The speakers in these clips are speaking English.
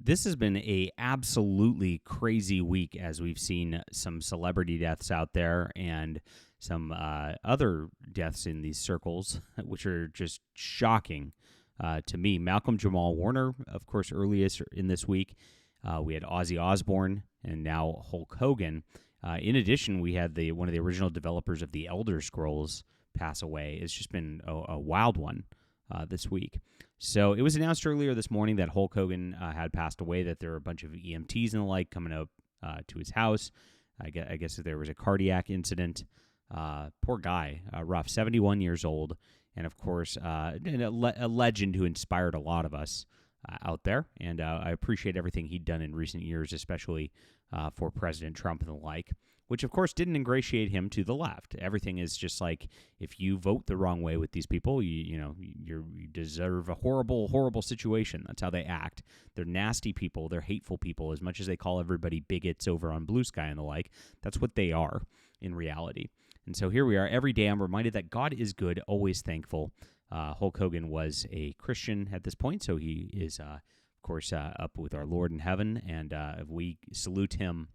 This has been a absolutely crazy week as we've seen some celebrity deaths out there and some other deaths in these circles, which are just shocking to me. Malcolm Jamal Warner, of course, earliest in this week. We had Ozzy Osbourne and now Hulk Hogan. In addition, we had one of the original developers of the Elder Scrolls pass away. It's just been a wild one this week. So it was announced earlier this morning that Hulk Hogan had passed away, that there were a bunch of EMTs and the like coming up to his house. I guess there was a cardiac incident. Poor guy, rough, 71 years old, and of course, a legend who inspired a lot of us out there. And I appreciate everything he'd done in recent years, especially for President Trump and the like, which of course didn't ingratiate him to the left. Everything is just like, if you vote the wrong way with these people, you deserve a horrible, horrible situation. That's how they act. They're nasty people. They're hateful people. As much as they call everybody bigots over on BlueSky and the like, that's what they are in reality. And so here we are. Every day I'm reminded that God is good, always thankful. Hulk Hogan was a Christian at this point, so he is, of course, up with our Lord in heaven, and we salute him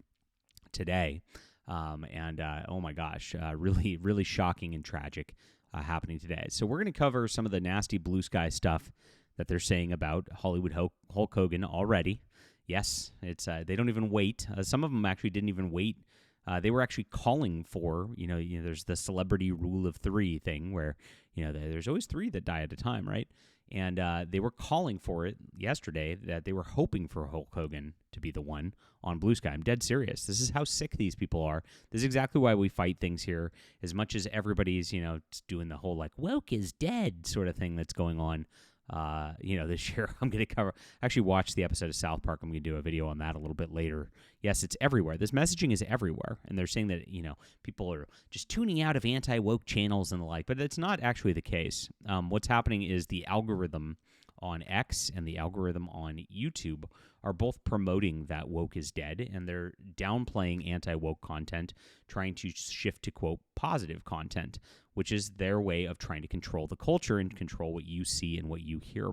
today. Oh my gosh, really, really shocking and tragic happening today. So we're going to cover some of the nasty BlueSky stuff that they're saying about Hollywood Hulk Hogan already. Yes, it's they don't even wait. Some of them actually didn't even wait. They were actually calling for, there's the celebrity rule of three thing where, there's always three that die at a time, right? And they were calling for it yesterday, that they were hoping for Hulk Hogan to be the one on BlueSky. I'm dead serious. This is how sick these people are. This is exactly why we fight things here. As much as everybody's, doing the whole like woke is dead sort of thing that's going on. This year I'm going to cover, actually watch the episode of South Park. I'm going to do a video on that a little bit later. Yes, it's everywhere. This messaging is everywhere. And they're saying that, people are just tuning out of anti-woke channels and the like, but it's not actually the case. What's happening is the algorithm on X and the algorithm on YouTube are both promoting that woke is dead, and they're downplaying anti-woke content, trying to shift to, quote, positive content, which is their way of trying to control the culture and control what you see and what you hear.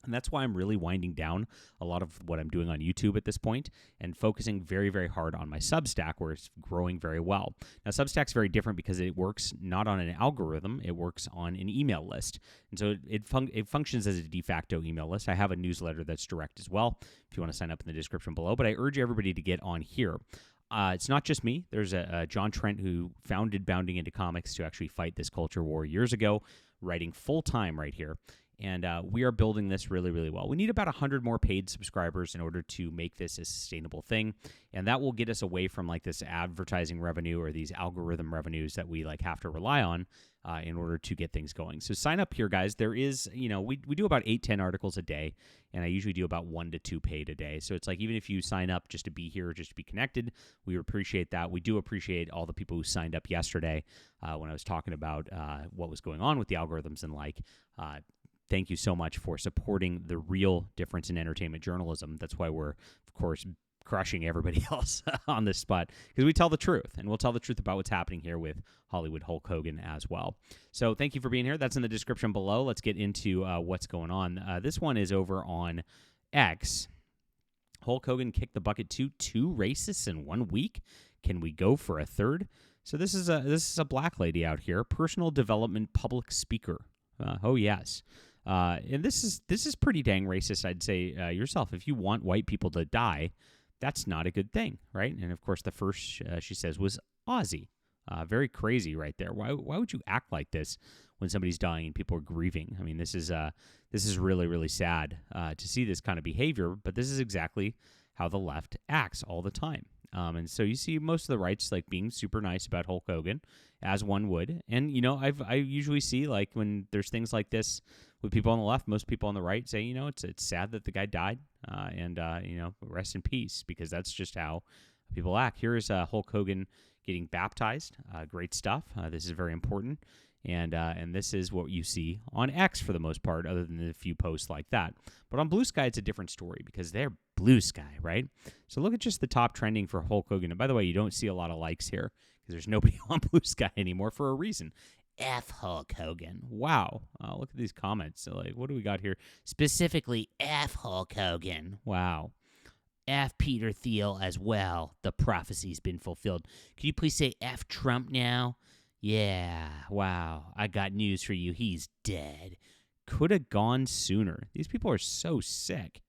And that's why I'm really winding down a lot of what I'm doing on YouTube at this point and focusing very, very hard on my Substack, where it's growing very well. Now, Substack's very different because it works not on an algorithm, it works on an email list. And so it functions as a de facto email list. I have a newsletter that's direct as well, if you want to sign up in the description below. But I urge everybody to get on here. It's not just me. There's a John Trent who founded Bounding Into Comics to actually fight this culture war years ago, writing full-time right here. And we are building this really, really well. We need about 100 more paid subscribers in order to make this a sustainable thing. And that will get us away from like this advertising revenue or these algorithm revenues that we like have to rely on in order to get things going. So sign up here, guys. There is, we do about 8-10 articles a day, and I usually do about 1 to 2 paid a day. So it's like, even if you sign up just to be here, just to be connected, we appreciate that. We do appreciate all the people who signed up yesterday when I was talking about what was going on with the algorithms and like. Thank you so much for supporting the real difference in entertainment journalism. That's why we're, of course, crushing everybody else on this spot, because we tell the truth, and we'll tell the truth about what's happening here with Hollywood Hulk Hogan as well. So thank you for being here. That's in the description below. Let's get into what's going on. This one is over on X. Hulk Hogan kicked the bucket to 2 racists in 1 week. Can we go for a third? So this is a black lady out here, personal development public speaker. Oh yes. And this is pretty dang racist, I'd say yourself. If you want white people to die, that's not a good thing, right? And of course, the first she says was Ozzy. Very crazy right there. Why would you act like this when somebody's dying and people are grieving? I mean, this is really, really sad to see this kind of behavior, but this is exactly how the left acts all the time. And so you see most of the rights like being super nice about Hulk Hogan, as one would. And, I usually see like when there's things like this with people on the left, most people on the right say, it's sad that the guy died and rest in peace, because that's just how people act. Here is Hulk Hogan getting baptized. Great stuff. This is very important. And this is what you see on X for the most part, other than a few posts like that. But on BlueSky, it's a different story because they're BlueSky, right? So look at just the top trending for Hulk Hogan. And by the way, you don't see a lot of likes here because there's nobody on BlueSky anymore for a reason. F Hulk Hogan. Wow. Look at these comments. So, like, what do we got here? Specifically, F Hulk Hogan. Wow. F Peter Thiel as well. The prophecy's been fulfilled. Can you please say F Trump now? Yeah. Wow. I got news for you. He's dead. Could have gone sooner. These people are so sick.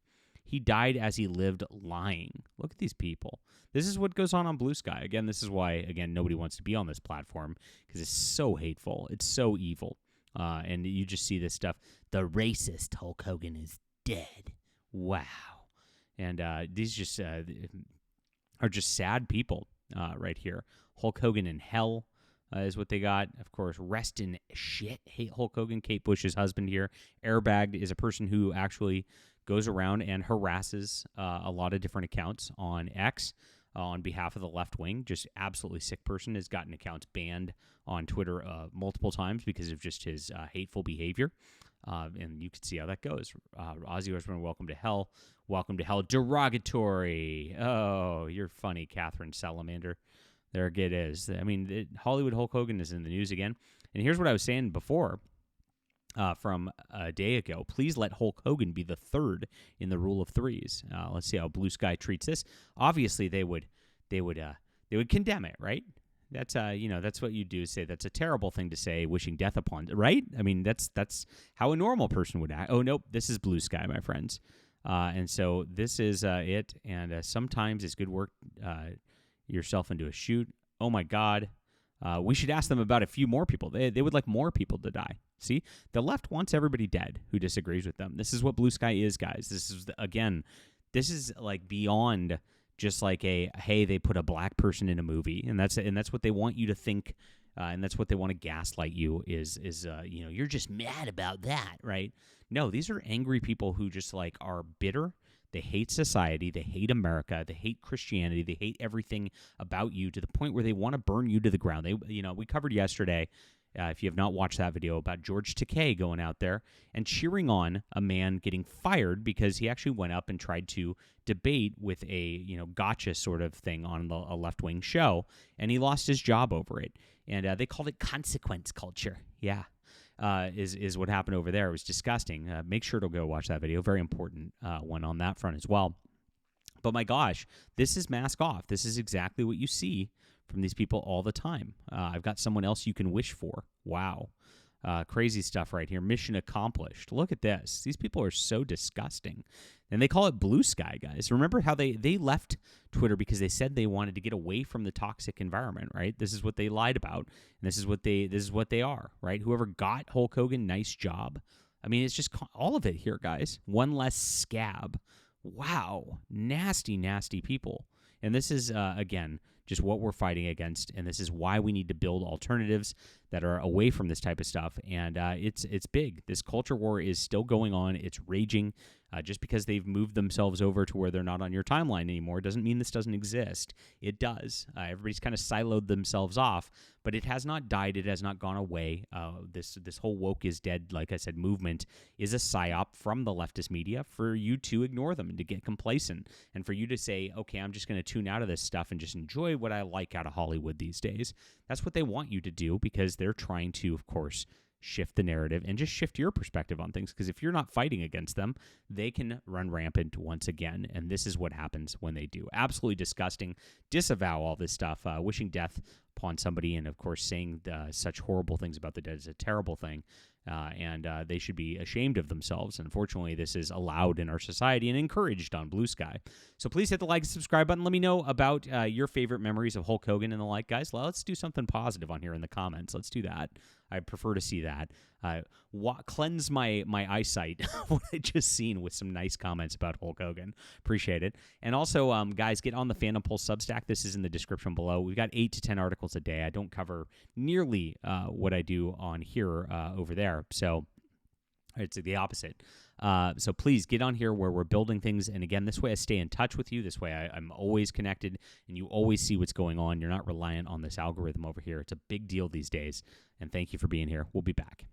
He died as he lived lying. Look at these people. This is what goes on BlueSky. Again, this is why, nobody wants to be on this platform because it's so hateful. It's so evil. And you just see this stuff. The racist Hulk Hogan is dead. Wow. And these just are just sad people right here. Hulk Hogan in hell is what they got. Of course, rest in shit. Hate Hulk Hogan, Kate Bush's husband here. Airbagged is a person who actually goes around and harasses a lot of different accounts on X on behalf of the left wing. Just absolutely sick person. Has gotten accounts banned on Twitter multiple times because of just his hateful behavior. And you can see how that goes. Ozzy Osbourne, welcome to hell. Welcome to hell. Derogatory. Oh, you're funny, Catherine Salamander. There it is. I mean, Hollywood Hulk Hogan is in the news again. And here's what I was saying before from a day ago. Please let Hulk Hogan be the third in the rule of threes. Let's see how BlueSky treats this. Obviously, they would condemn it, right? That's that's what you do. Say that's a terrible thing to say, wishing death upon, right? I mean, that's how a normal person would act. Oh nope, this is BlueSky, my friends. And so this is it. And sometimes it's good work yourself into a shoot. Oh my God. We should ask them about a few more people. They would like more people to die. See, the left wants everybody dead who disagrees with them. This is what BlueSky is, guys. This is like beyond just like hey, they put a black person in a movie, and that's what they want you to think, and that's what they want to gaslight you is you're just mad about that, right? No, these are angry people who just like are bitter. They hate society. They hate America. They hate Christianity. They hate everything about you to the point where they want to burn you to the ground. We covered yesterday, if you have not watched that video, about George Takei going out there and cheering on a man getting fired because he actually went up and tried to debate with a gotcha sort of thing on a left-wing show, and he lost his job over it. And they called it consequence culture. Yeah. Is what happened over there. It was disgusting. Make sure to go watch that video. Very important one on that front as well. But my gosh, this is mask off. This is exactly what you see from these people all the time. I've got someone else you can wish for. Wow. Crazy stuff right here. Mission accomplished. Look at this. These people are so disgusting. And they call it BlueSky, guys. Remember how they left Twitter because they said they wanted to get away from the toxic environment, right? This is what they lied about, and this is what they are, right? Whoever got Hulk Hogan, nice job. I mean, it's just all of it here, guys. One less scab. Wow. Nasty, nasty people. And this is, again, just what we're fighting against, and this is why we need to build alternatives that are away from this type of stuff. And it's big. This culture war is still going on. It's raging. Just because they've moved themselves over to where they're not on your timeline anymore doesn't mean this doesn't exist. It does. Everybody's kind of siloed themselves off, but it has not died. It has not gone away. This whole woke is dead, like I said, movement is a psyop from the leftist media for you to ignore them and to get complacent, and for you to say, okay, I'm just going to tune out of this stuff and just enjoy what I like out of Hollywood these days. That's what they want you to do because they're trying to, of course, shift the narrative and just shift your perspective on things, because if you're not fighting against them, they can run rampant once again, and this is what happens when they do. Absolutely disgusting. Disavow all this stuff. Wishing death upon somebody and, of course, saying such horrible things about the dead is a terrible thing, and they should be ashamed of themselves. Unfortunately, this is allowed in our society and encouraged on BlueSky. So please hit the like and subscribe button. Let me know about your favorite memories of Hulk Hogan and the like, guys. Let's do something positive on here in the comments. Let's do that. I prefer to see that. Cleanse my eyesight what I just seen with some nice comments about Hulk Hogan. Appreciate it. And also, guys, get on the Phantom Pulse Substack. This is in the description below. We've got 8 to 10 articles a day. I don't cover nearly what I do on here over there. So it's the opposite. So please get on here where we're building things. And again, this way I stay in touch with you. This way I'm always connected and you always see what's going on. You're not reliant on this algorithm over here. It's a big deal these days. And thank you for being here. We'll be back.